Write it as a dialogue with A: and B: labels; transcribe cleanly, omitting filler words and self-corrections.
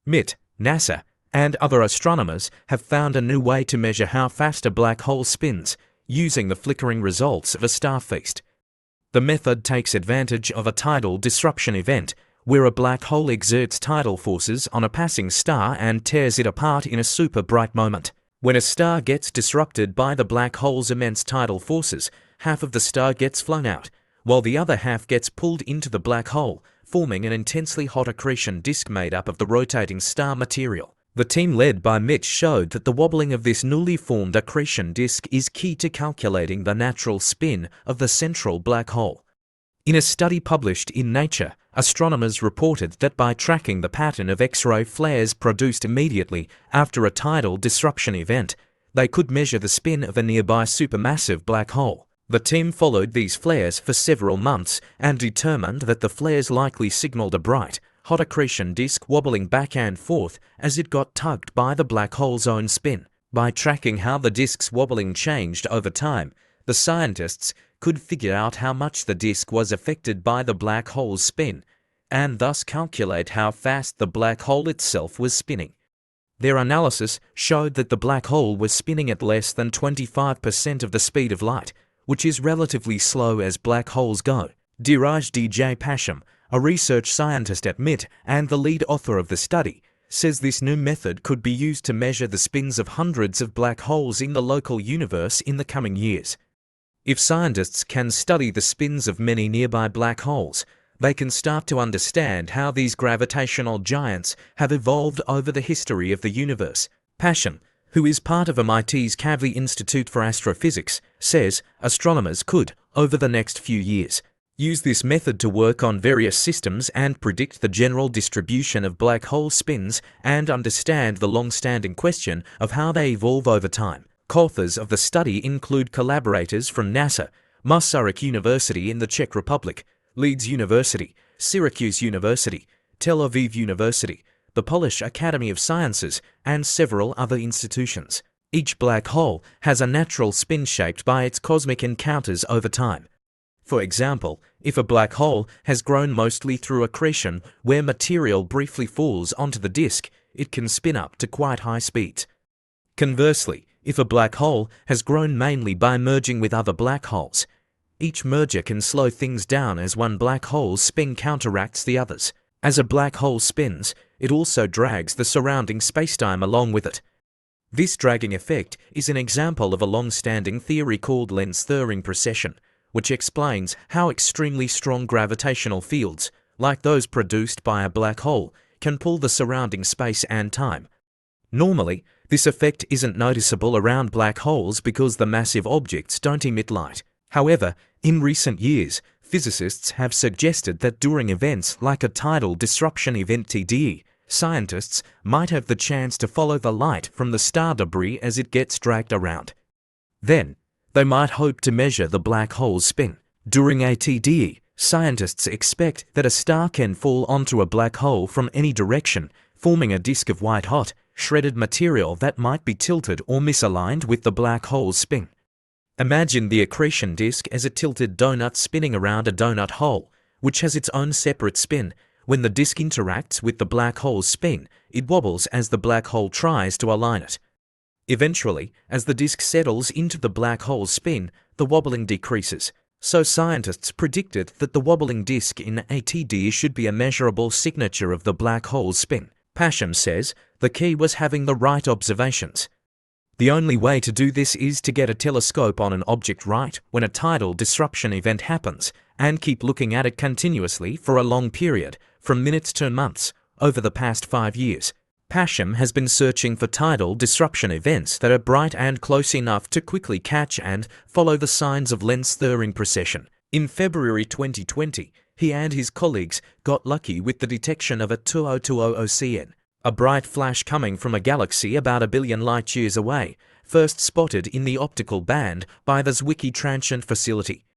A: MIT, NASA, and other astronomers have found a new way to measure how fast a black hole spins, using the flickering results of a star feast. The method takes advantage of a tidal disruption event, where a black hole exerts tidal forces on a passing star and tears it apart in a super bright moment. When a star gets disrupted by the black hole's immense tidal forces, half of the star gets flung out, while the other half gets pulled into the black hole, forming an intensely hot accretion disk made up of the rotating star material. The team led by Mitch showed that the wobbling of this newly formed accretion disk is key to calculating the natural spin of the central black hole. In a study published in Nature, astronomers reported that by tracking the pattern of X-ray flares produced immediately after a tidal disruption event, they could measure the spin of a nearby supermassive black hole. The team followed these flares for several months and determined that the flares likely signaled a bright, hot accretion disk wobbling back and forth as it got tugged by the black hole's own spin. By tracking how the disk's wobbling changed over time, the scientists could figure out how much the disk was affected by the black hole's spin, and thus calculate how fast the black hole itself was spinning. Their analysis showed that the black hole was spinning at less than 25% of the speed of light, which is relatively slow as black holes go. Dheeraj D.J. Pasham, a research scientist at MIT and the lead author of the study, says this new method could be used to measure the spins of hundreds of black holes in the local universe in the coming years. If scientists can study the spins of many nearby black holes, they can start to understand how these gravitational giants have evolved over the history of the universe. Pasham, who is part of MIT's Kavli Institute for Astrophysics, says astronomers could, over the next few years, use this method to work on various systems and predict the general distribution of black hole spins and understand the long-standing question of how they evolve over time. Co-authors of the study include collaborators from NASA, Masaryk University in the Czech Republic, Leeds University, Syracuse University, Tel Aviv University, the Polish Academy of Sciences, and several other institutions. Each black hole has a natural spin shaped by its cosmic encounters over time. For example, if a black hole has grown mostly through accretion, where material briefly falls onto the disk, it can spin up to quite high speeds. Conversely, if a black hole has grown mainly by merging with other black holes, each merger can slow things down as one black hole's spin counteracts the others. As a black hole spins, it also drags the surrounding spacetime along with it. This dragging effect is an example of a long-standing theory called lens-Thirring precession, which explains how extremely strong gravitational fields, like those produced by a black hole, can pull the surrounding space and time. Normally, this effect isn't noticeable around black holes because the massive objects don't emit light. However, in recent years, physicists have suggested that during events like a tidal disruption event TDE, scientists might have the chance to follow the light from the star debris as it gets dragged around. Then, they might hope to measure the black hole's spin. During a TDE, scientists expect that a star can fall onto a black hole from any direction, forming a disk of white-hot, shredded material that might be tilted or misaligned with the black hole's spin. Imagine the accretion disk as a tilted donut spinning around a donut hole, which has its own separate spin. When the disk interacts with the black hole's spin, it wobbles as the black hole tries to align it. Eventually, as the disk settles into the black hole's spin, the wobbling decreases. So scientists predicted that the wobbling disk in a TDE should be a measurable signature of the black hole's spin. Pasham says the key was having the right observations. The only way to do this is to get a telescope on an object right when a tidal disruption event happens and keep looking at it continuously for a long period, from minutes to months, over the past 5 years. Pasham has been searching for tidal disruption events that are bright and close enough to quickly catch and follow the signs of lens-Thirring precession. In February 2020, he and his colleagues got lucky with the detection of a 2020 OCN, a bright flash coming from a galaxy about 1 billion light-years away, first spotted in the optical band by the Zwicky Transient Facility.